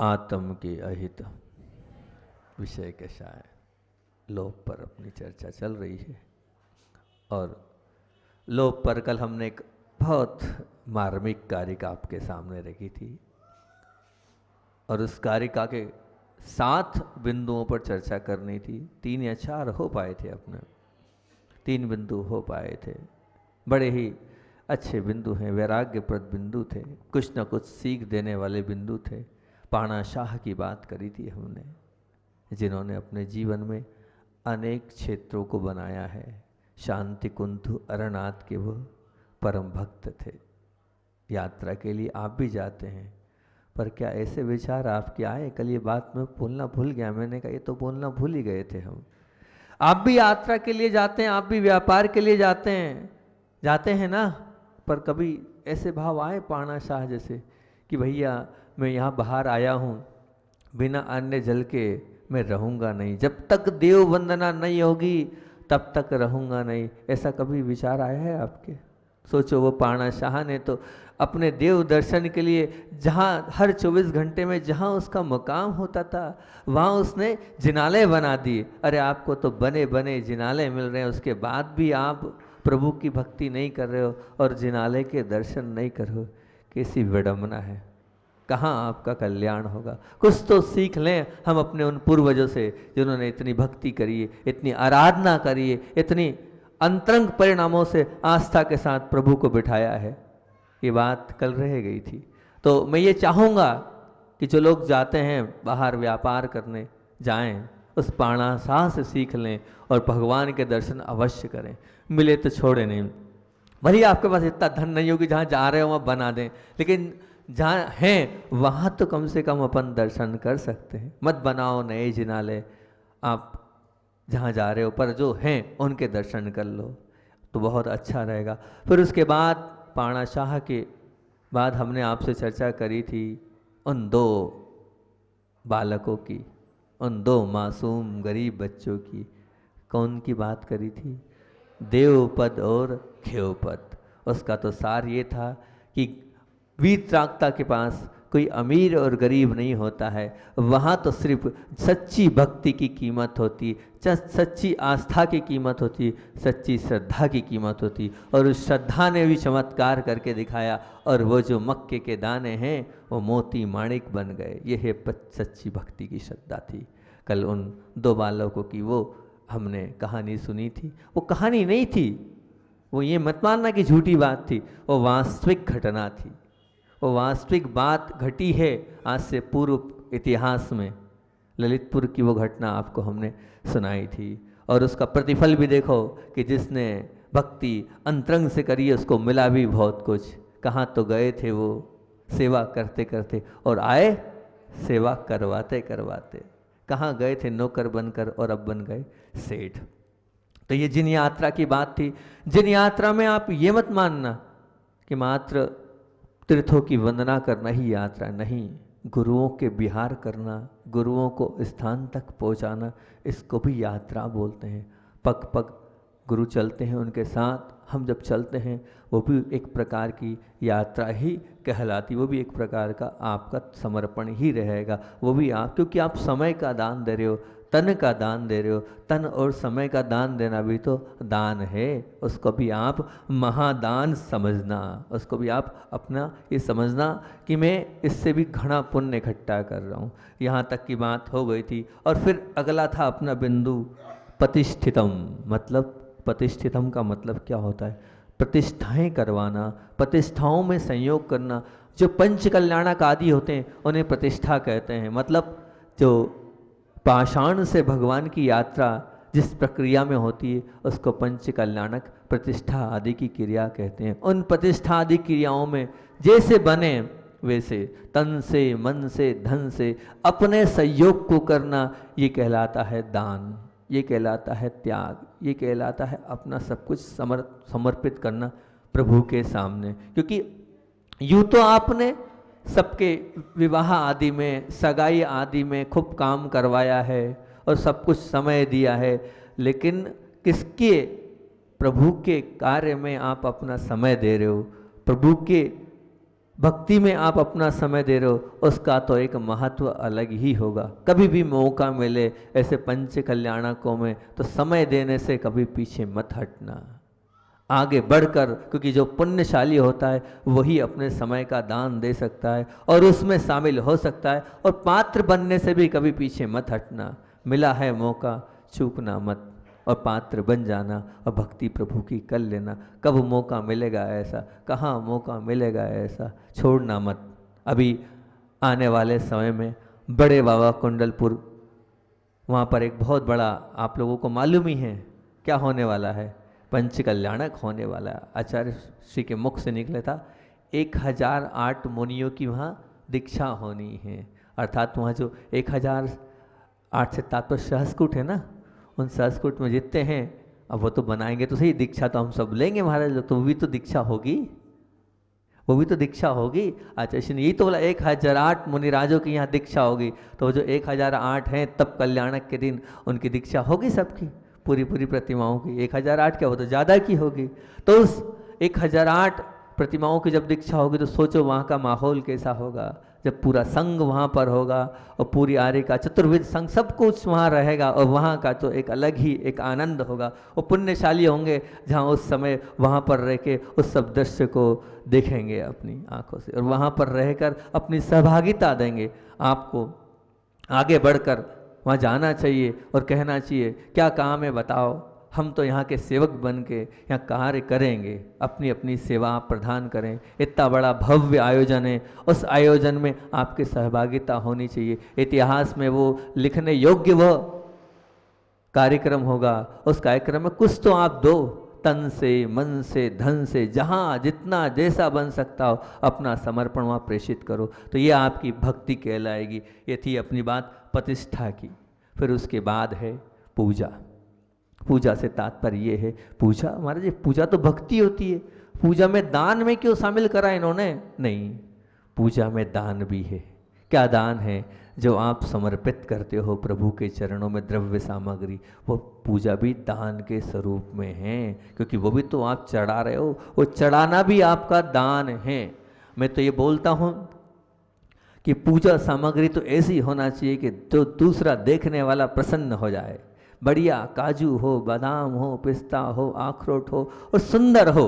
आत्म के अहित विषय कैसा है, लोभ पर अपनी चर्चा चल रही है। और लोभ पर कल हमने एक बहुत मार्मिक कारिका आपके सामने रखी थी और उस कारिका के 7 बिंदुओं पर चर्चा करनी थी। 3 या 4 हो पाए थे, अपने 3 बिंदु हो पाए थे। बड़े ही अच्छे बिंदु हैं, वैराग्यप्रद बिंदु थे, कुछ न कुछ सीख देने वाले बिंदु थे। पाणा शाह की बात करी थी हमने, जिन्होंने अपने जीवन में अनेक क्षेत्रों को बनाया है। शांति कुंथ अरनाथ के वो परम भक्त थे। यात्रा के लिए आप भी जाते हैं, पर क्या ऐसे विचार आपके आए? कल ये बात मैं बोलना भूल गया, मैंने कहा ये तो बोलना भूल ही गए थे हम। आप भी यात्रा के लिए जाते हैं, आप भी व्यापार के लिए जाते हैं ना, पर कभी ऐसे भाव आए पाणा शाह जैसे कि भैया मैं यहाँ बाहर आया हूँ, बिना अन्न जल के मैं रहूँगा नहीं, जब तक देव वंदना नहीं होगी तब तक रहूँगा नहीं। ऐसा कभी विचार आया है आपके? सोचो, वो पाणा शाह ने तो अपने देव दर्शन के लिए जहाँ हर 24 घंटे में जहाँ उसका मुकाम होता था वहाँ उसने जिनालय बना दिए। अरे आपको तो बने बने जिनालय मिल रहे हैं, उसके बाद भी आप प्रभु की भक्ति नहीं कर रहे हो और जिनालय के दर्शन नहीं कर रहे हो। कैसी विडंबना है, कहाँ आपका कल्याण होगा? कुछ तो सीख लें हम अपने उन पूर्वजों से जिन्होंने इतनी भक्ति करी है, इतनी आराधना करी है, इतनी अंतरंग परिणामों से आस्था के साथ प्रभु को बिठाया है। ये बात कल रह गई थी। तो मैं ये चाहूँगा कि जो लोग जाते हैं बाहर व्यापार करने, जाएं, उस पाणा शाह से सीख लें और भगवान के दर्शन अवश्य करें। मिले तो छोड़े नहीं। भले आपके पास इतना धन नहीं होगी जहाँ जा रहे हो वहाँ बना दें, लेकिन जहाँ हैं वहाँ तो कम से कम अपन दर्शन कर सकते हैं। मत बनाओ नए जिनालय, आप जहाँ जा रहे हो, पर जो हैं उनके दर्शन कर लो तो बहुत अच्छा रहेगा। फिर उसके बाद पाणा शाह के बाद हमने आपसे चर्चा करी थी उन 2 बालकों की, उन 2 मासूम गरीब बच्चों की। कौन की बात करी थी? देवपद और खेवपद। उसका तो सार ये था कि वीतरागता के पास कोई अमीर और गरीब नहीं होता है, वहाँ तो सिर्फ सच्ची भक्ति की कीमत होती, सच्ची आस्था की कीमत होती, सच्ची श्रद्धा की कीमत होती। और उस श्रद्धा ने भी चमत्कार करके दिखाया और वो जो मक्के के दाने हैं वो मोती माणिक बन गए। ये है सच्ची भक्ति की श्रद्धा थी। कल उन 2 बालकों की वो हमने कहानी सुनी थी। वो कहानी नहीं थी, वो ये मत मानना कि झूठी बात थी, वो वास्तविक घटना थी। वो वास्तविक बात घटी है आज से पूर्व इतिहास में। ललितपुर की वो घटना आपको हमने सुनाई थी और उसका प्रतिफल भी देखो कि जिसने भक्ति अंतरंग से करी उसको मिला भी बहुत कुछ। कहाँ तो गए थे वो सेवा करते करते और आए सेवा करवाते करवाते। कहाँ गए थे नौकर बनकर और अब बन गए सेठ। तो ये जिन यात्रा की बात थी, जिन यात्रा में आप ये मत मानना कि मात्र तीर्थों की वंदना करना ही यात्रा नहीं, गुरुओं के विहार करना, गुरुओं को स्थान तक पहुंचाना, इसको भी यात्रा बोलते हैं। पग पग गुरु चलते हैं, उनके साथ हम जब चलते हैं वो भी एक प्रकार की यात्रा ही कहलाती, वो भी एक प्रकार का आपका समर्पण ही रहेगा। वो भी आप, क्योंकि आप समय का दान दे रहे हो, तन का दान दे रहे हो। तन और समय का दान देना भी तो दान है, उसको भी आप महादान समझना, उसको भी आप अपना ये समझना कि मैं इससे भी घना पुण्य इकट्ठा कर रहा हूँ। यहाँ तक की बात हो गई थी। और फिर अगला था अपना बिंदु प्रतिष्ठितम। मतलब प्रतिष्ठितम का मतलब क्या होता है? प्रतिष्ठाएं करवाना, प्रतिष्ठाओं में संयोग करना। जो पंच कल्याणक आदि होते हैं उन्हें प्रतिष्ठा कहते हैं। मतलब जो पाषाण से भगवान की यात्रा जिस प्रक्रिया में होती है उसको पंच कल्याणक प्रतिष्ठा आदि की क्रिया कहते हैं। उन प्रतिष्ठा आदि क्रियाओं में जैसे बने वैसे तन से, मन से, धन से अपने सहयोग को करना, ये कहलाता है दान, ये कहलाता है त्याग, ये कहलाता है अपना सब कुछ समर्पित करना प्रभु के सामने। क्योंकि यूँ तो आपने सबके विवाह आदि में, सगाई आदि में खूब काम करवाया है और सब कुछ समय दिया है, लेकिन किसके? प्रभु के कार्य में आप अपना समय दे रहे हो, प्रभु के भक्ति में आप अपना समय दे रहे हो, उसका तो एक महत्व अलग ही होगा। कभी भी मौका मिले ऐसे पंच कल्याणकों में तो समय देने से कभी पीछे मत हटना, आगे बढ़कर, क्योंकि जो पुण्यशाली होता है वही अपने समय का दान दे सकता है और उसमें शामिल हो सकता है। और पात्र बनने से भी कभी पीछे मत हटना, मिला है मौका चूकना मत और पात्र बन जाना और भक्ति प्रभु की कर लेना। कब मौका मिलेगा ऐसा, कहाँ मौका मिलेगा ऐसा, छोड़ना मत। अभी आने वाले समय में बड़े बाबा कुंडलपुर, वहाँ पर एक बहुत बड़ा, आप लोगों को मालूम ही है क्या होने वाला है, पंच कल्याणक होने वाला है। आचार्य श्री के मुख से निकले था 1008 मुनियों की वहाँ दीक्षा होनी है। अर्थात वहाँ जो 1008 से तात्पर्य सहस्कुट है ना, उन सहस्कुट में जितने हैं, अब वो तो बनाएंगे तो सही, दीक्षा तो हम सब लेंगे महाराज लोग, तो वो भी तो दीक्षा होगी, वो भी तो दीक्षा होगी। अच्छा, इसने यही तो बोला 1008 मुनिराजों की यहाँ दीक्षा होगी, तो जो 1008 हैं तब कल्याणक के दिन उनकी दीक्षा होगी सबकी, पूरी पूरी प्रतिमाओं की। 1008 क्या, वो तो ज़्यादा की होगी। तो उस 1008 प्रतिमाओं की जब दीक्षा होगी तो सोचो वहाँ का माहौल कैसा होगा, जब पूरा संघ वहाँ पर होगा और पूरी आर्य का चतुर्विध संघ सब कुछ वहाँ रहेगा, और वहाँ का तो एक अलग ही एक आनंद होगा। वो पुण्यशाली होंगे जहाँ उस समय वहाँ पर रह के उस सब दृश्य को देखेंगे अपनी आंखों से, और वहाँ पर रहकर अपनी सहभागिता देंगे। आपको आगे बढ़कर वहाँ जाना चाहिए और कहना चाहिए क्या काम है बताओ, हम तो यहाँ के सेवक बन के यहाँ कार्य करेंगे, अपनी अपनी सेवा आप प्रदान करें। इतना बड़ा भव्य आयोजन है, उस आयोजन में आपकी सहभागिता होनी चाहिए। इतिहास में वो लिखने योग्य वह कार्यक्रम होगा, उस कार्यक्रम में कुछ तो आप दो, तन से, मन से, धन से, जहाँ जितना जैसा बन सकता हो अपना समर्पण वहाँ प्रेषित करो, तो ये आपकी भक्ति कहलाएगी। ये थी अपनी बात प्रतिष्ठा की। फिर उसके बाद है पूजा। पूजा से तात्पर्य ये है, पूजा महाराज जी, पूजा तो भक्ति होती है, पूजा में दान में क्यों शामिल करा इन्होंने? नहीं, पूजा में दान भी है। क्या दान है? जो आप समर्पित करते हो प्रभु के चरणों में द्रव्य सामग्री, वो पूजा भी दान के स्वरूप में है, क्योंकि वो भी तो आप चढ़ा रहे हो, वो चढ़ाना भी आपका दान है। मैं तो ये बोलता हूँ कि पूजा सामग्री तो ऐसी होना चाहिए कि जो दूसरा देखने वाला प्रसन्न हो जाए। बढ़िया काजू हो, बादाम हो, पिस्ता हो, अखरोट हो और सुंदर हो,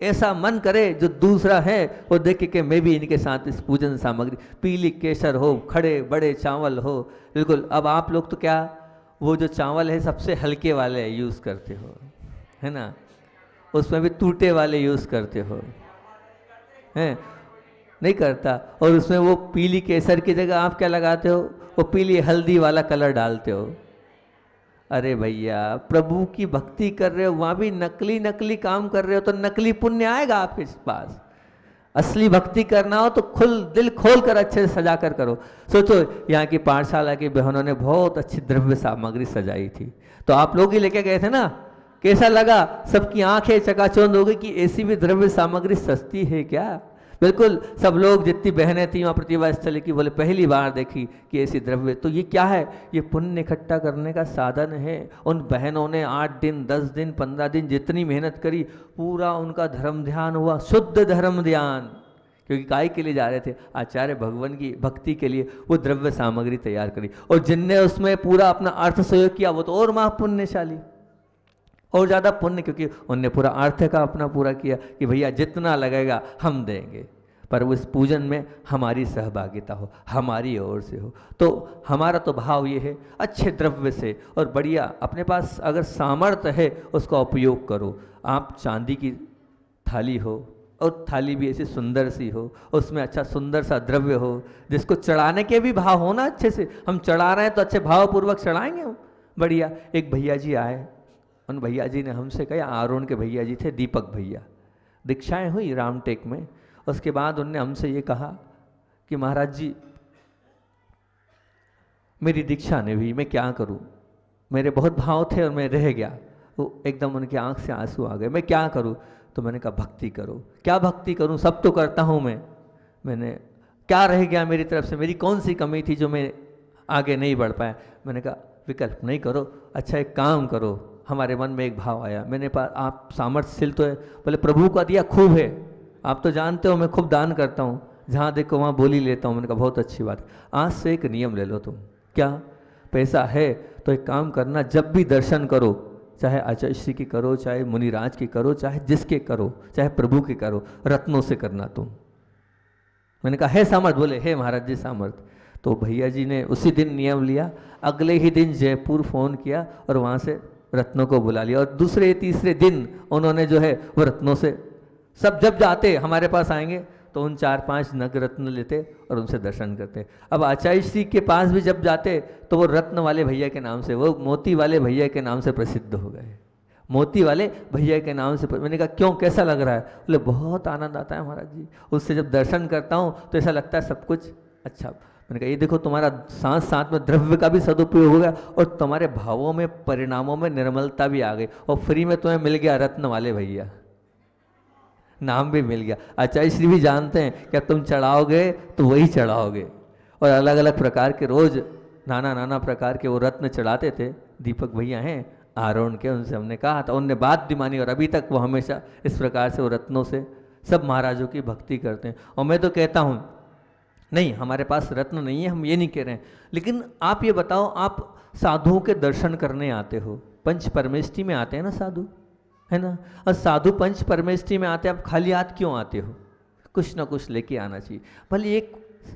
ऐसा मन करे जो दूसरा है वो देखे कि मैं भी इनके साथ इस पूजन सामग्री, पीली केसर हो, खड़े बड़े चावल हो, बिल्कुल। अब आप लोग तो क्या वो जो चावल है सबसे हल्के वाले यूज़ करते हो, है ना, उसमें भी टूटे वाले यूज़ करते हो, हैं? नहीं करता। और उसमें वो पीली केसर की जगह आप क्या लगाते हो? वो पीली हल्दी वाला कलर डालते हो। अरे भैया, प्रभु की भक्ति कर रहे हो, वहाँ भी नकली नकली काम कर रहे हो तो नकली पुण्य आएगा आपके पास। असली भक्ति करना हो तो दिल खोल कर अच्छे से सजा कर करो। सोचो यहाँ की पाठशाला की बहनों ने बहुत अच्छी द्रव्य सामग्री सजाई थी, तो आप लोग ही लेके गए थे ना, कैसा लगा? सबकी आंखें चकाचौंध हो गई कि ऐसी भी द्रव्य सामग्री सस्ती है क्या? बिल्कुल, सब लोग जितनी बहनें थी वहाँ प्रतिभा स्थल की, बोले पहली बार देखी कि ऐसी द्रव्य। तो ये क्या है? ये पुण्य इकट्ठा करने का साधन है। उन बहनों ने 8 दिन 10 दिन 15 दिन जितनी मेहनत करी, पूरा उनका धर्म ध्यान हुआ, शुद्ध धर्म ध्यान, क्योंकि काय के लिए जा रहे थे? आचार्य भगवान की भक्ति के लिए वो द्रव्य सामग्री तैयार करी, और जिनने उसमें पूरा अपना अर्थ सहयोग किया वो तो और महापुण्यशाली, और ज़्यादा पुण्य, क्योंकि उनने पूरा अर्थ का अपना पूरा किया कि भैया जितना लगेगा हम देंगे, पर उस पूजन में हमारी सहभागिता हो, हमारी ओर से हो। तो हमारा तो भाव ये है अच्छे द्रव्य से, और बढ़िया अपने पास अगर सामर्थ्य है उसका उपयोग करो। आप चांदी की थाली हो, और थाली भी ऐसी सुंदर सी हो, उसमें अच्छा सुंदर सा द्रव्य हो, जिसको चढ़ाने के भी भाव हो ना अच्छे से। हम चढ़ा रहे हैं तो अच्छे भावपूर्वक चढ़ाएंगे हम। बढ़िया। एक भैया जी आए, उन भैया जी ने हमसे कहा, आरोन के भैया जी थे, दीपक भैया, दीक्षाएं हुई रामटेक में। उसके बाद उनने हमसे ये कहा कि महाराज जी मेरी दीक्षा नहीं हुई, मैं क्या करूं? मेरे बहुत भाव थे और मैं रह गया। वो एकदम उनकी आंख से आंसू आ गए, मैं क्या करूं? तो मैंने कहा भक्ति करो। क्या भक्ति करूं? सब तो करता हूं मैंने क्या रह गया मेरी तरफ से? मेरी कौन सी कमी थी जो मैं आगे नहीं बढ़ पाया? मैंने कहा विकल्प नहीं करो, अच्छा एक काम करो। हमारे मन में एक भाव आया, मैंने आप सामर्थ्यशील तो है, बोले प्रभु का दिया खूब है, आप तो जानते हो मैं खूब दान करता हूँ, जहाँ देखो वहाँ बोली लेता हूँ। मैंने कहा बहुत अच्छी बात। आज से एक नियम ले लो तुम। क्या? पैसा है तो एक काम करना, जब भी दर्शन करो, चाहे आचार्य श्री की करो, चाहे मुनिराज की करो, चाहे जिसके करो, चाहे प्रभु के करो, रत्नों से करना तुम। मैंने कहा है सामर्थ? बोले है महाराज जी सामर्थ। तो भैया जी ने उसी दिन नियम लिया, अगले ही दिन जयपुर फ़ोन किया और वहाँ से रत्नों को बुला लिया, और दूसरे तीसरे दिन उन्होंने जो है वो रत्नों से, सब जब जाते हमारे पास आएंगे तो उन 4-5 नग रत्न लेते और उनसे दर्शन करते। अब आचार्य श्री के पास भी जब जाते तो वो रत्न वाले भैया के नाम से, वो मोती वाले भैया के नाम से प्रसिद्ध हो गए। मोती वाले भैया के नाम से। मैंने कहा क्यों, कैसा लग रहा है? बोले बहुत आनंद आता है महाराज जी, उससे जब दर्शन करता हूँ तो ऐसा लगता है सब कुछ अच्छा। मैंने कहा ये देखो तुम्हारा साथ साथ में द्रव्य का भी सदुपयोग हो गया और तुम्हारे भावों में, परिणामों में निर्मलता भी आ गई, और फ्री में तुम्हें मिल गया रत्न वाले भैया, नाम भी मिल गया। आचार्य श्री भी जानते हैं कि तुम चढ़ाओगे तो वही चढ़ाओगे, और अलग अलग प्रकार के रोज नाना प्रकार के वो रत्न चढ़ाते थे। दीपक भैया हैं आरोन के, उनसे हमने कहा था, उनने बात भी मानी, और अभी तक वो हमेशा इस प्रकार से वो रत्नों से सब महाराजों की भक्ति करते हैं। और मैं तो कहता हूँ नहीं, हमारे पास रत्न नहीं है, हम ये नहीं कह रहे हैं, लेकिन आप ये बताओ, आप साधुओं के दर्शन करने आते हो, पंच परमेष्टि में आते हैं ना साधु, है ना? और साधु पंच परमेष्टि में आते हैं, आप खाली हाथ क्यों आते हो? कुछ ना कुछ लेके आना चाहिए। भले एक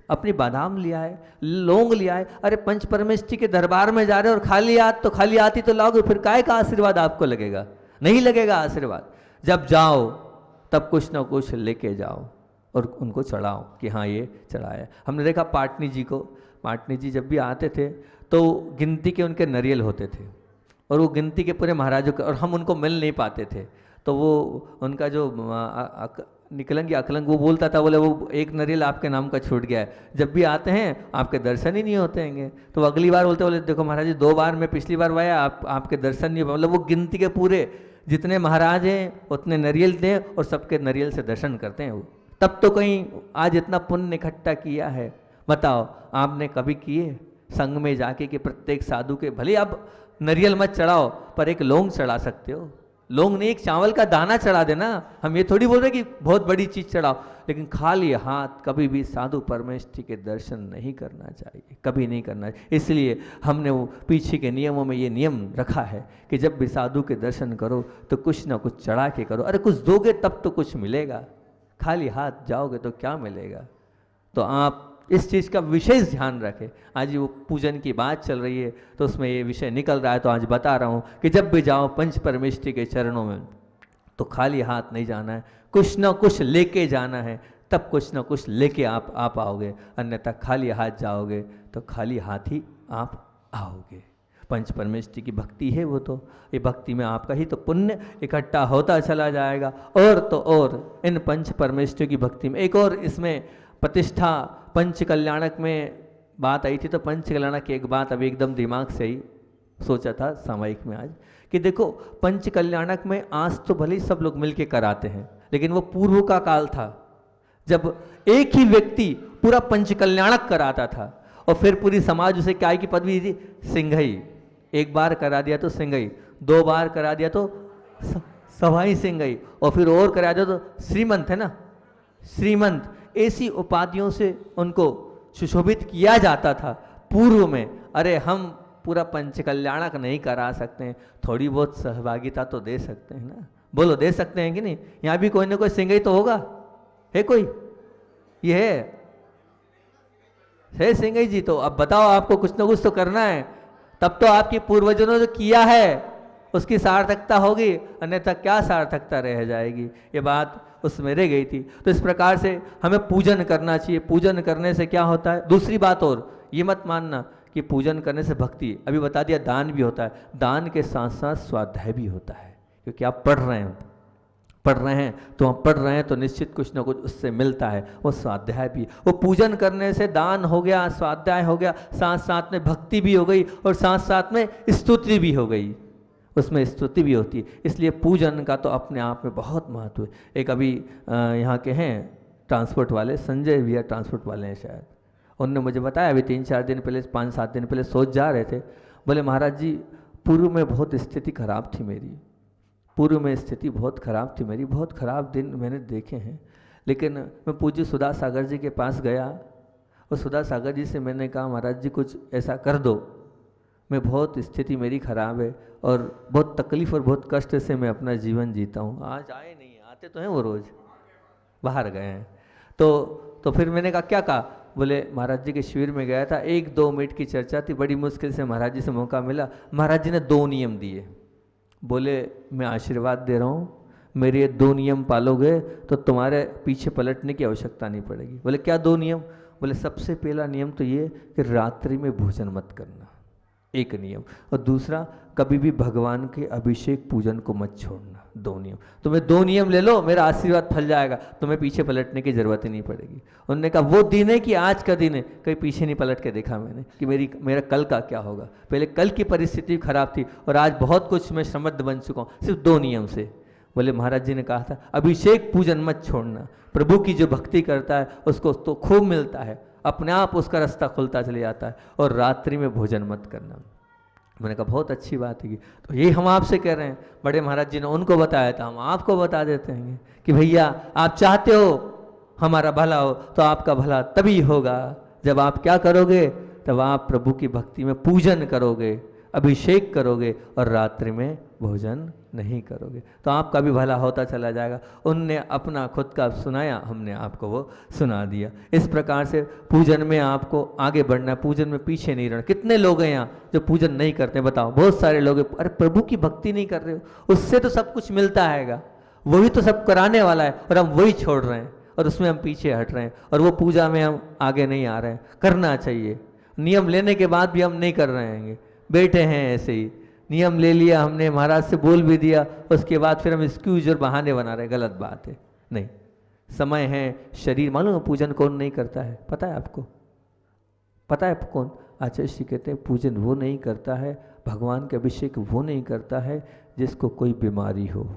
अपनी बादाम लिया है, लौंग लिया है, अरे पंच परमेष्टि के दरबार में जा रहे हो और खाली हाथ, तो खाली हाथ ही तो लाओगे, फिर काय का आशीर्वाद आपको लगेगा? नहीं लगेगा आशीर्वाद। जब जाओ तब कुछ ना कुछ लेके जाओ और उनको चढ़ाओ कि हाँ ये चढ़ाया। हमने देखा पाटनी जी को, पाटनी जी जब भी आते थे तो गिनती के उनके नरियल होते थे, और वो गिनती के पूरे महाराजों के, और हम उनको मिल नहीं पाते थे, तो वो उनका जो निकलंग या अकलंग वो बोलता था, बोले वो एक नरियल आपके नाम का छूट गया है, जब भी आते हैं आपके दर्शन ही नहीं होते हैं। तो अगली बार बोले देखो महाराज जी 2 बार, मैं पिछली बार आया आपके दर्शन नहीं हुए। मतलब वो गिनती के पूरे जितने महाराज हैं उतने नरियल दें और सबके नरियल से दर्शन करते हैं वो। तब तो कहीं आज इतना पुण्य इकट्ठा किया है, बताओ आपने कभी किए संघ में जाके कि प्रत्येक साधु के, भले आप नरियल मत चढ़ाओ पर एक लौंग चढ़ा सकते हो, लौंग नहीं एक चावल का दाना चढ़ा देना। हम ये थोड़ी बोल रहे कि बहुत बड़ी चीज चढ़ाओ, लेकिन खाली हाथ कभी भी साधु परमेष्टि के दर्शन नहीं करना चाहिए, कभी नहीं करना चाहिए। इसलिए हमने वो पीछे के नियमों में ये नियम रखा है कि जब भी साधु के दर्शन करो तो कुछ ना कुछ चढ़ा के करो। अरे कुछ दोगे तब तो कुछ मिलेगा, खाली हाथ जाओगे तो क्या मिलेगा? तो आप इस चीज़ का विशेष ध्यान रखें। आज वो पूजन की बात चल रही है तो उसमें ये विषय निकल रहा है, तो आज बता रहा हूँ कि जब भी जाओ पंच परमेष्टि के चरणों में तो खाली हाथ नहीं जाना है, कुछ ना कुछ लेके जाना है, तब कुछ ना कुछ लेके आप आओगे, अन्यथा खाली हाथ जाओगे तो खाली हाथ ही आप आओगे। पंच परमेष्टि की भक्ति है वो, तो ये भक्ति में आपका ही तो पुण्य इकट्ठा होता चला जाएगा। और तो और इन पंच परमेष्टि की भक्ति में एक और इसमें प्रतिष्ठा, पंच कल्याणक में बात आई थी, तो पंच कल्याणक की एक बात अभी एकदम दिमाग से ही सोचा था सामयिक में आज, कि देखो पंच कल्याणक में आज तो भले ही सब लोग मिलके कराते हैं, लेकिन वो पूर्व का काल था जब एक ही व्यक्ति पूरा पंच कल्याणक कराता था, और फिर पूरी समाज उसे क्या की पदवी दी? सिंघई। एक बार करा दिया तो सिंघई, 2 बार करा दिया तो सवाई सिंघई, और फिर और करा दिया तो श्रीमंत, है ना, श्रीमंत। ऐसी उपाधियों से उनको सुशोभित किया जाता था पूर्व में। अरे हम पूरा पंच कल्याणक नहीं करा सकते हैं, थोड़ी बहुत सहभागिता तो दे सकते हैं ना? बोलो दे सकते हैं कि नहीं? यहाँ भी कोई ना कोई सिंघई तो होगा, है कोई? ये है सिंघई जी? तो अब बताओ, आपको कुछ ना कुछ तो करना है, तब तो आपके पूर्वजों ने जो किया है उसकी सार्थकता होगी, अन्यथा क्या सार्थकता रह जाएगी? ये बात उसमें रह गई थी। तो इस प्रकार से हमें पूजन करना चाहिए। पूजन करने से क्या होता है? दूसरी बात, और ये मत मानना कि पूजन करने से भक्ति, अभी बता दिया दान भी होता है, दान के साथ साथ स्वाध्याय भी होता है, क्योंकि आप पढ़ रहे हैं तो हम पढ़ रहे हैं तो निश्चित कुछ ना कुछ उससे मिलता है, वो स्वाध्याय भी। वो पूजन करने से दान हो गया, स्वाध्याय हो गया, साथ साथ में भक्ति भी हो गई, और साथ साथ में स्तुति भी हो गई, उसमें स्तुति भी होती है। इसलिए पूजन का तो अपने आप में बहुत महत्व है। एक अभी यहाँ के हैं ट्रांसपोर्ट वाले, संजय भैया ट्रांसपोर्ट वाले हैं शायद, उन्होंने मुझे बताया अभी 3-4 दिन पहले, 5-7 दिन पहले सोच जा रहे थे, बोले महाराज जी पूर्व में बहुत स्थिति खराब थी मेरी, बहुत खराब दिन मैंने देखे हैं, लेकिन मैं पूज्य सुधा सागर जी के पास गया और सुधा सागर जी से मैंने कहा महाराज जी कुछ ऐसा कर दो, मैं बहुत स्थिति मेरी खराब है और बहुत तकलीफ और बहुत कष्ट से मैं अपना जीवन जीता हूँ। आज आए नहीं, आते तो हैं वो रोज़, बाहर गए हैं। तो फिर मैंने कहा क्या कहा? बोले महाराज जी के शिविर में गया था, 1-2 मिनट की चर्चा थी, बड़ी मुश्किल से महाराज जी से मौका मिला। महाराज जी ने 2 नियम दिए। बोले मैं आशीर्वाद दे रहा हूँ, मेरे ये 2 नियम पालोगे तो तुम्हारे पीछे पलटने की आवश्यकता नहीं पड़ेगी। बोले क्या 2 नियम? बोले सबसे पहला नियम तो ये कि रात्रि में भोजन मत करना, एक नियम, और दूसरा कभी भी भगवान के अभिषेक पूजन को मत छोड़ना। 2 नियम। तुम्हें 2 नियम ले लो, मेरा आशीर्वाद फल जाएगा, तुम्हें पीछे पलटने की जरूरत ही नहीं पड़ेगी। उन्होंने कहा वो दिन है कि आज का दिन है, कहीं पीछे नहीं पलट के देखा मैंने कि मेरा कल का क्या होगा। पहले कल की परिस्थिति खराब थी और आज बहुत कुछ मैं समृद्ध बन चुका हूँ सिर्फ 2 नियम से। बोले महाराज जी ने कहा था अभिषेक पूजन मत छोड़ना, प्रभु की जो भक्ति करता है उसको तो खूब मिलता है, अपने आप उसका रास्ता खुलता चले जाता है, और रात्रि में भोजन मत करना। मैंने कहा बहुत अच्छी बात है, तो ये हम आपसे कह रहे हैं। बड़े महाराज जी ने उनको बताया था, हम आपको बता देते हैं कि भैया आप चाहते हो हमारा भला हो तो आपका भला तभी होगा जब आप क्या करोगे, तब आप प्रभु की भक्ति में पूजन करोगे, अभिषेक करोगे और रात्रि में भोजन नहीं करोगे, तो आपका भी भला होता चला जाएगा। उनने अपना खुद का सुनाया, हमने आपको वो सुना दिया। इस प्रकार से पूजन में आपको आगे बढ़ना है, पूजन में पीछे नहीं रहना। कितने लोग हैं यहाँ जो पूजन नहीं करते, बताओ? बहुत सारे लोग। अरे प्रभु की भक्ति नहीं कर रहे हो, उससे तो सब कुछ मिलता हैगा, वही तो सब कराने वाला है, और हम वही छोड़ रहे हैं और उसमें हम पीछे हट रहे हैं, और वो पूजा में हम आगे नहीं आ रहे हैं। करना चाहिए, नियम लेने के बाद भी हम नहीं कर रहे हैं, बैठे हैं ऐसे ही। नियम ले लिया हमने, महाराज से बोल भी दिया, उसके बाद फिर हम एक्सक्यूज और बहाने बना रहे, गलत बात है। नहीं, समय है, शरीर। मालूम पूजन कौन नहीं करता है? पता है आपको? पता है कौन? आचार्य जी कहते हैं पूजन वो नहीं करता है, भगवान के अभिषेक वो नहीं करता है जिसको कोई बीमारी हो,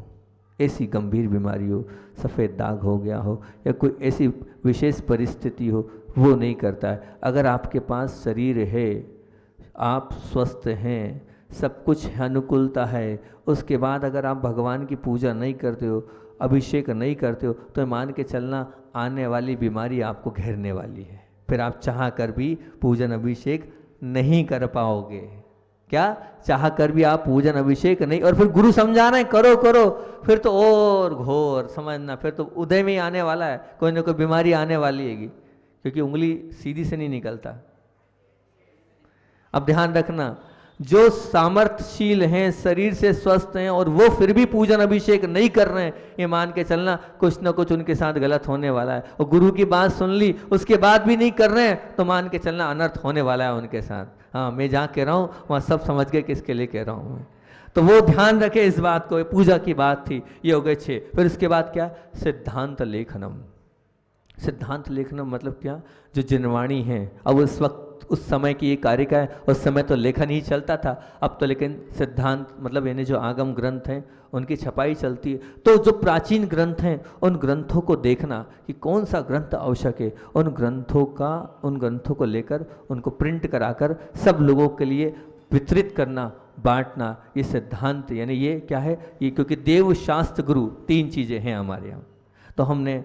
ऐसी गंभीर बीमारी हो, सफ़ेद दाग हो गया हो या कोई ऐसी विशेष परिस्थिति हो, वो नहीं करता है। अगर आपके पास शरीर है, आप स्वस्थ हैं, सब कुछ अनुकूलता है, उसके बाद अगर आप भगवान की पूजा नहीं करते हो, अभिषेक नहीं करते हो, तो मान के चलना आने वाली बीमारी आपको घेरने वाली है। फिर आप चाह कर भी पूजन अभिषेक नहीं कर पाओगे। क्या? चाह कर भी आप पूजन अभिषेक नहीं, और फिर गुरु समझा रहे हैं करो करो, फिर तो और घोर समझना, फिर तो उदय में ही आने वाला है, कोई ना कोई बीमारी आने वाली हैगी, क्योंकि उंगली सीधी से नहीं निकलता। अब ध्यान रखना, जो सामर्थ्यशील हैं, शरीर से स्वस्थ हैं, और वो फिर भी पूजन अभिषेक नहीं कर रहे हैं, ये मान के चलना कुछ ना कुछ उनके साथ गलत होने वाला है। और गुरु की बात सुन ली, उसके बाद भी नहीं कर रहे हैं, तो मान के चलना अनर्थ होने वाला है उनके साथ। हाँ, मैं जहाँ कह रहा हूँ वहाँ सब समझ गए किसके लिए कह रहा हूँ। तो वो ध्यान रखे इस बात को। पूजा की बात थी, ये हो गए 6। फिर उसके बाद क्या? सिद्धांत लेखनम। सिद्धांत लेखनम मतलब क्या? जो जिनवाणी है, अब उस वक्त उस समय की ये कारिका है, उस समय तो लेखन ही चलता था, अब तो लेकिन सिद्धांत मतलब यानी जो आगम ग्रंथ हैं उनकी छपाई चलती है। तो जो प्राचीन ग्रंथ हैं उन ग्रंथों को देखना कि कौन सा ग्रंथ आवश्यक है, उन ग्रंथों को लेकर उनको प्रिंट कराकर सब लोगों के लिए वितरित करना, बांटना, ये सिद्धांत यानी ये क्या है? ये क्योंकि देव शास्त्र गुरु 3 चीज़ें हैं हमारे यहाँ, तो हमने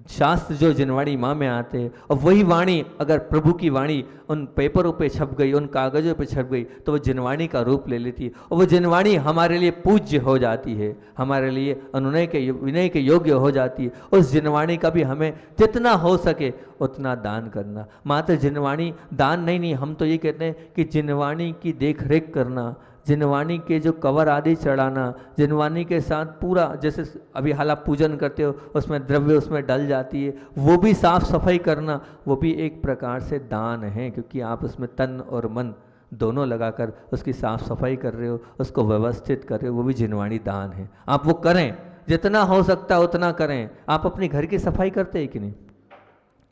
शास्त्र जो जिनवाणी माँ में आते हैं, और वही वाणी अगर प्रभु की वाणी उन पेपरों पे छप गई, उन कागज़ों पे छप गई, तो वो जिनवाणी का रूप ले लेती है, और वो जिनवाणी हमारे लिए पूज्य हो जाती है, हमारे लिए अनुनय के विनय के योग्य हो जाती है। उस जिनवाणी का भी हमें जितना हो सके उतना दान करना। मात्र जिनवाणी दान नहीं, हम तो ये कहते हैं कि जिनवाणी की देख रेख करना, जिनवाणी के जो कवर आदि चढ़ाना, जिनवाणी के साथ पूरा, जैसे अभी हाल आप पूजन करते हो उसमें द्रव्य उसमें डल जाती है, वो भी साफ सफाई करना, वो भी एक प्रकार से दान है, क्योंकि आप उसमें तन और मन दोनों लगाकर उसकी साफ सफाई कर रहे हो, उसको व्यवस्थित कर रहे हो, वो भी जिनवाणी दान है। आप वो करें, जितना हो सकता है उतना करें। आप अपने घर की सफाई करते हैं कि नहीं?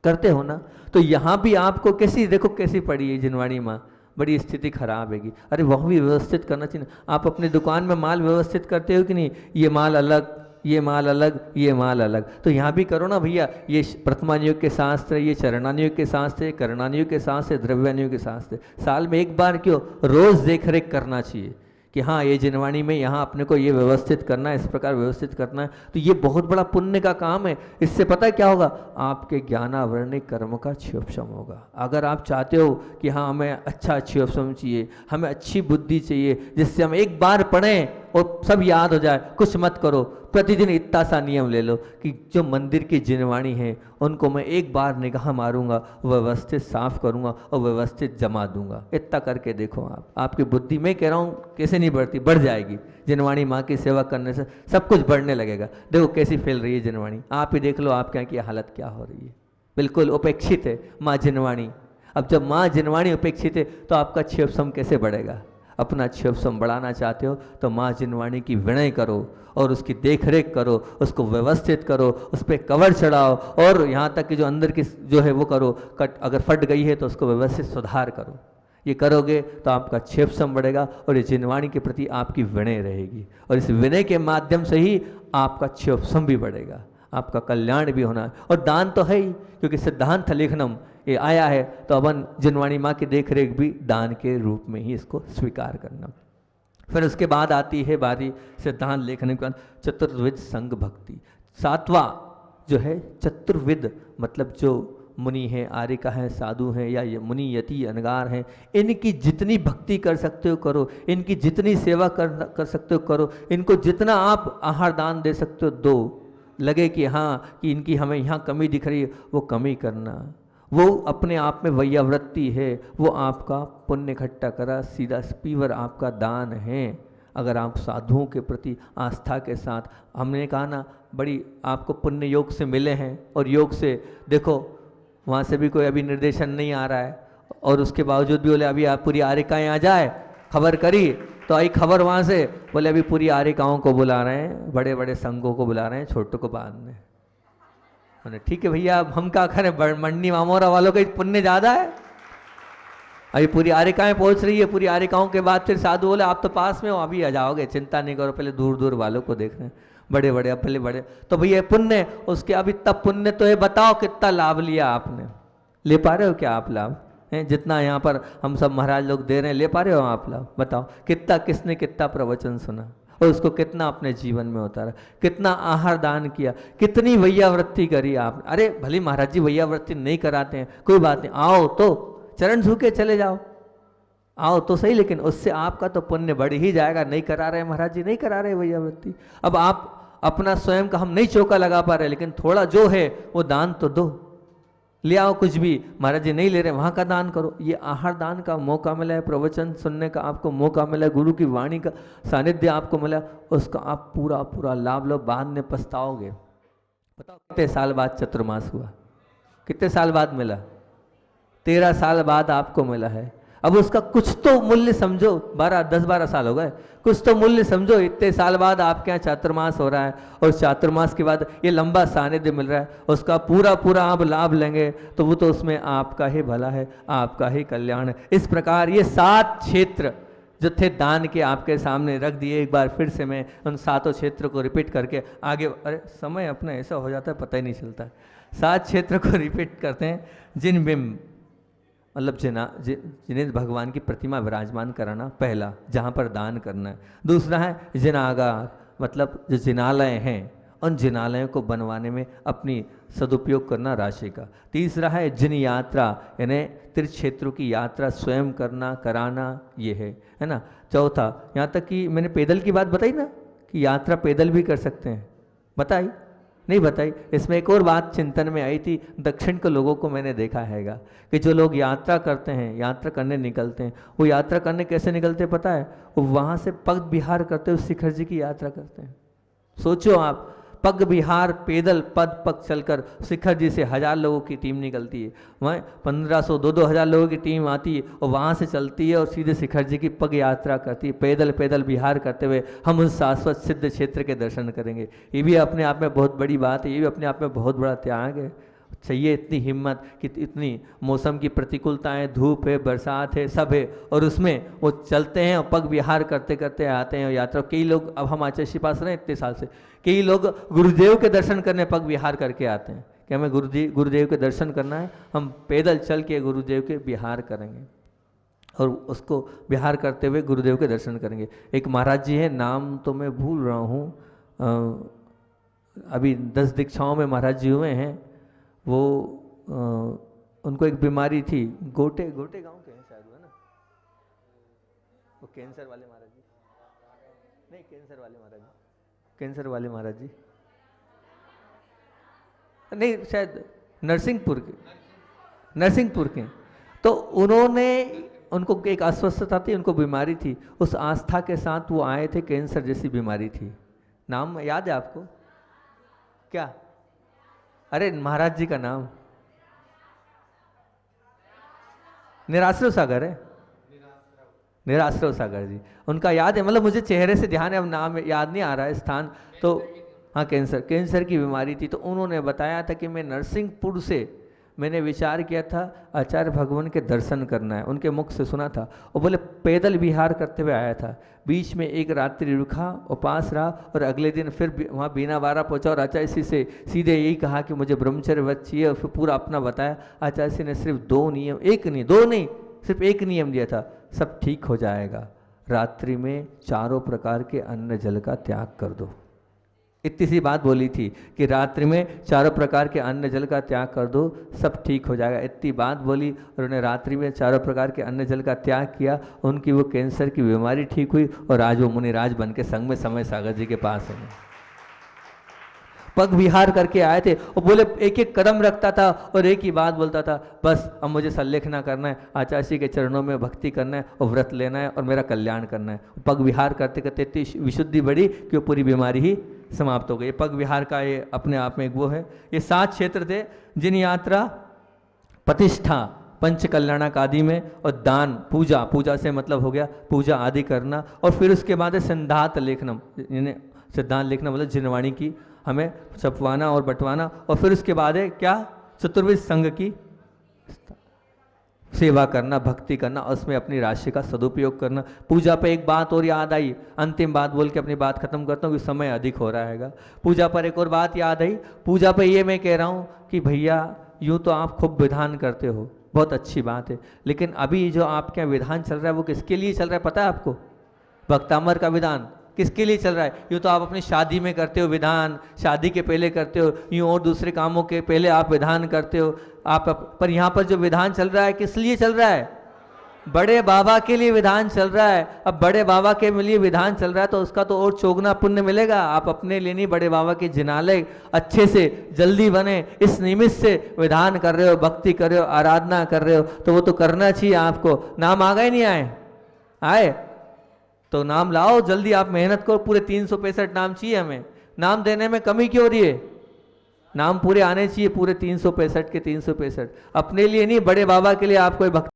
करते हो ना? तो यहाँ भी आपको कैसी, देखो कैसी पड़ी है जिनवाणी माँ, बड़ी स्थिति खराब हैगी। अरे वह भी व्यवस्थित करना चाहिए। आप अपनी दुकान में माल व्यवस्थित करते हो कि नहीं? ये माल अलग, ये माल अलग, ये माल अलग, तो यहाँ भी करो ना भैया। ये प्रथमानुयोग के शास्त्र है, ये चरणानुयोग के शास्त्र है, करणानुयोग के शास्त्र है, द्रव्यानुयोग के शास्त्र है। साल में एक बार क्यों, रोज देख रेख करना चाहिए कि हाँ ये जिनवाणी में यहाँ अपने को ये व्यवस्थित करना है, इस प्रकार व्यवस्थित करना है, तो ये बहुत बड़ा पुण्य का काम है। इससे पता है क्या होगा, आपके ज्ञानावरणिक कर्म का क्षयोपशम होगा। अगर आप चाहते हो कि हाँ हमें अच्छा क्षयोपशम चाहिए, हमें अच्छी बुद्धि चाहिए, जिससे हम एक बार पढ़ें और सब याद हो जाए, कुछ मत करो, प्रतिदिन इतना सा नियम ले लो कि जो मंदिर की जिनवाणी है उनको मैं एक बार निगाह मारूंगा, व्यवस्थित साफ करूंगा और व्यवस्थित जमा दूंगा। इतना करके देखो आप, आपकी बुद्धि, मैं कह रहा हूँ कैसे नहीं बढ़ती, बढ़ जाएगी। जिनवाणी माँ की सेवा करने से सब कुछ बढ़ने लगेगा। देखो कैसी फैल रही है जिनवाणी, आप ही देख लो आपके यहाँ की हालत क्या हो रही है। बिल्कुल उपेक्षित है माँ जिनवाणी। अब जब माँ जिनवाणी उपेक्षित है तो आपका क्षयोपशम कैसे बढ़ेगा। अपना क्षयोपशम बढ़ाना चाहते हो तो माँ जिनवाणी की विनय करो और उसकी देखरेख करो, उसको व्यवस्थित करो, उस पर कवर चढ़ाओ, और यहाँ तक कि जो अंदर की जो है वो करो, कट अगर फट गई है तो उसको व्यवस्थित सुधार करो। ये करोगे तो आपका क्षयोपशम बढ़ेगा और ये जिनवाणी के प्रति आपकी विनय रहेगी, और इस विनय के माध्यम से ही आपका क्षयोपशम भी बढ़ेगा, आपका कल्याण भी होना है। और दान तो है ही, क्योंकि सिद्धांत लेखनम ये आया है, तो अपन जिनवाणी माँ की देख रेख भी दान के रूप में ही इसको स्वीकार करना। फिर उसके बाद आती है बारी सिद्धांत लेखन के बाद चतुर्विध संघ भक्ति। सातवां जो है चतुर्विध, मतलब जो मुनि हैं, आर्यिका हैं, साधु हैं, या ये मुनि यति अनगार हैं, इनकी जितनी भक्ति कर सकते हो करो, इनकी जितनी सेवा कर सकते हो करो, इनको जितना आप आहार दान दे सकते हो दो। लगे कि हाँ कि इनकी हमें यहाँ कमी दिख रही है, वो कमी करना, वो अपने आप में वैयावृत्ति है, वो आपका पुण्य इकट्ठा करा सीधा स्पीवर आपका दान है। अगर आप साधुओं के प्रति आस्था के साथ, हमने कहा ना बड़ी आपको पुण्य योग से मिले हैं, और योग से देखो वहाँ से भी कोई अभी निर्देशन नहीं आ रहा है, और उसके बावजूद भी बोले अभी आप पूरी आर्यिकाएँ आ जाए, खबर करी तो आई खबर वहाँ से, बोले अभी पूरी आर्यिकाओं को बुला रहे हैं, बड़े बड़े संघों को बुला रहे हैं छोटों को बांधने। मैंने ठीक है भैया, अब हम क्या करें, मंडी मामोरा वालों का पुण्य ज़्यादा है। अभी पूरी आर्यिकाएँ पहुँच रही है, पूरी आर्यिकाओं के बाद फिर साधु बोले आप तो पास में हो, अभी आ जाओगे, चिंता नहीं करो, पहले दूर दूर वालों को देख रहे हैं, बड़े बड़े अब पहले बड़े, तो भैया पुण्य, उसके अभी तब पुण्य तो है, बताओ कितना लाभ लिया आपने, ले पा रहे हो क्या आप लाभ हैं? जितना यहाँ पर हम सब महाराज लोग दे रहे हैं, ले पा रहे हो आप लाभ? बताओ कितना, किसने कितना प्रवचन सुना और उसको कितना अपने जीवन में उतारा, कितना आहार दान किया, कितनी वैयावृत्ति करी आप। अरे भले महाराज जी वैयावृत्ति नहीं कराते हैं, कोई बात नहीं, आओ तो चरण छू के चले जाओ, आओ तो सही, लेकिन उससे आपका तो पुण्य बढ़ ही जाएगा। नहीं करा रहे महाराज जी, नहीं करा रहे वैयावृत्ति, अब आप अपना स्वयं का हम नहीं चौका लगा पा रहे, लेकिन थोड़ा जो है वो दान तो दो, ले आओ कुछ भी, महाराज जी नहीं ले रहे वहाँ का दान करो। ये आहार दान का मौका मिला है, प्रवचन सुनने का आपको मौका मिला है, गुरु की वाणी का सानिध्य आपको मिला, उसका आप पूरा पूरा लाभ लो, बाद में पछताओगे। बताओ कितने साल बाद चतुर्मास हुआ, कितने साल बाद मिला? 13 साल बाद आपको मिला है। अब उसका कुछ तो मूल्य समझो, 10-12 साल हो गए, कुछ तो मूल्य समझो। इतने साल बाद आपके यहाँ चातुर्मास हो रहा है, और चातुर्मास के बाद ये लंबा सानिध्य मिल रहा है, उसका पूरा पूरा आप लाभ लेंगे तो वो तो उसमें आपका ही भला है, आपका ही कल्याण है। इस प्रकार ये 7 क्षेत्र जो थे दान के आपके सामने रख दिए। एक बार फिर से मैं उन 7 क्षेत्र को रिपीट करके आगे, अरे समय अपना ऐसा हो जाता है पता ही नहीं चलता। 7 क्षेत्र को रिपीट करते हैं। जिन बिंब मतलब जिन्हें भगवान की प्रतिमा विराजमान कराना, पहला जहाँ पर दान करना है। दूसरा है जिनागार, मतलब जो जिनालय हैं उन जिनालयों को बनवाने में अपनी सदुपयोग करना राशि का। तीसरा है जिन यात्रा, यानी तीर्थ क्षेत्रों की यात्रा स्वयं करना कराना, ये है ना। चौथा, यहाँ तक कि मैंने पैदल की बात बताई ना कि यात्रा पैदल भी कर सकते हैं, बताई नहीं बताई? इसमें एक और बात चिंतन में आई थी, दक्षिण के लोगों को मैंने देखा हैगा कि जो लोग यात्रा करते हैं, यात्रा करने निकलते हैं, वो यात्रा करने कैसे निकलते हैं पता है? वो वहाँ से पग विहार करते हुए शिखर जी की यात्रा करते हैं। सोचो आप, पग विहार पैदल पग चलकर शिखर जी से 1000 लोगों की टीम निकलती है, वहाँ 1500 2-2000 लोगों की टीम आती है और वहाँ से चलती है और सीधे शिखर जी की पग यात्रा करती है। पैदल विहार करते हुए हम उस शाश्वत सिद्ध क्षेत्र के दर्शन करेंगे। ये भी अपने आप में बहुत बड़ी बात है, ये भी अपने आप में बहुत बड़ा त्याग है। चाहिए इतनी हिम्मत कि इतनी मौसम की प्रतिकूलताएं, धूप है, बरसात है, सब है, और उसमें वो चलते हैं और पग विहार करते करते आते हैं और यात्रा। कई लोग, अब हम आचार्य के पास रहे इतने साल से, कई लोग गुरुदेव के दर्शन करने पग विहार करके आते हैं कि हमें गुरुदेव के दर्शन करना है, हम पैदल चल के गुरुदेव के विहार करेंगे। और उसको विहार करते हुए गुरुदेव के दर्शन करेंगे। एक महाराज जी हैं, नाम तो मैं भूल रहा हूँ, अभी 10 दीक्षाओं में महाराज जी हुए हैं। वो उनको एक बीमारी थी, गोटे गांव के हैं शायद, है ना, वो कैंसर वाले महाराज जी, नहीं कैंसर वाले महाराज जी, कैंसर वाले महाराज जी, नहीं शायद नरसिंहपुर के। तो उन्होंने, उनको एक अस्वस्थता थी, उनको बीमारी थी, उस आस्था के साथ वो आए थे, कैंसर जैसी बीमारी थी। नाम याद है आपको क्या? अरे महाराज जी का नाम निराश्रव सागर है, निराश्रव सागर जी, उनका याद है, मतलब मुझे चेहरे से ध्यान है, अब नाम याद नहीं आ रहा है स्थान। तो हाँ, कैंसर की बीमारी थी। तो उन्होंने बताया था कि मैं नरसिंहपुर से मैंने विचार किया था आचार्य भगवान के दर्शन करना है, उनके मुख से सुना था। और बोले पैदल विहार करते हुए आया था, बीच में एक रात्रि रुका, उपास रहा, और अगले दिन फिर वहाँ बीनावारा पहुँचा और आचार्य श्री से सीधे यही कहा कि मुझे ब्रह्मचर्य व्रत चाहिए, और फिर पूरा अपना बताया। आचार्य श्री ने सिर्फ 2 नियम, एक नहीं 2 नहीं, सिर्फ एक नियम दिया था, सब ठीक हो जाएगा, रात्रि में 4 प्रकार के अन्न जल का त्याग कर दो। इतनी सी बात बोली थी कि रात्रि में 4 प्रकार के अन्न जल का त्याग कर दो, सब ठीक हो जाएगा। इतनी बात बोली और उन्होंने रात्रि में 4 प्रकार के अन्न जल का त्याग किया, उनकी वो कैंसर की बीमारी ठीक हुई, और आज वो मुनिराज बन के संग में समय सागर जी के पास हैं। पग विहार करके आए थे, और बोले एक एक कदम रखता था और एक ही बात बोलता था, बस अब मुझे सल्लेखना करना है, आचार्य श्री के चरणों में भक्ति करना है, और व्रत लेना है, और मेरा कल्याण करना है। पग विहार करते करते इतनी विशुद्धि बढ़ी कि वो पूरी बीमारी ही समाप्त हो गई। पग विहार का ये अपने आप में एक वो है। ये 7 क्षेत्र थे, जिन यात्रा, प्रतिष्ठा, पंच कल्याणक आदि में, और दान, पूजा से मतलब हो गया पूजा आदि करना, और फिर उसके बाद है सिद्धांत लेखनम, सिद्धांत लिखना मतलब जिनवाणी की हमें छपवाना और बंटवाना, और फिर उसके बाद है क्या, चतुर्विध संघ की सेवा करना, भक्ति करना, उसमें अपनी राशि का सदुपयोग करना। पूजा पे एक बात और याद आई, अंतिम बात बोल के अपनी बात खत्म करता हूँ कि समय अधिक हो रहा है। पूजा पर एक और बात याद आई, पूजा पे ये मैं कह रहा हूँ कि भैया यूँ तो आप खूब विधान करते हो, बहुत अच्छी बात है, लेकिन अभी जो आपके यहाँ विधान चल रहा है वो किसके लिए चल रहा है पता है आपको? भक्तामर का विधान किसके लिए चल रहा है? यूँ तो आप अपनी शादी में करते हो विधान, शादी के पहले करते हो, यूँ और दूसरे कामों के पहले आप विधान करते हो पर यहाँ पर जो विधान चल रहा है किस लिए चल रहा है? बड़े बाबा के लिए विधान चल रहा है। अब बड़े बाबा के लिए विधान चल रहा है तो उसका तो और चौगुना पुण्य मिलेगा। आप अपने लिए नहीं, बड़े बाबा के जिनालय अच्छे से जल्दी बने, इस निमित्त से विधान कर रहे हो, भक्ति कर रहे हो, आराधना कर रहे हो, तो वो तो करना चाहिए आपको। नाम आ गए नहीं आए? आए तो नाम लाओ जल्दी, आप मेहनत करो, पूरे 365 नाम चाहिए हमें। नाम देने में कमी क्यों हो रही है? नाम पूरे आने चाहिए, पूरे 365 के 365। अपने लिए नहीं, बड़े बाबा के लिए आप कोई भक्ति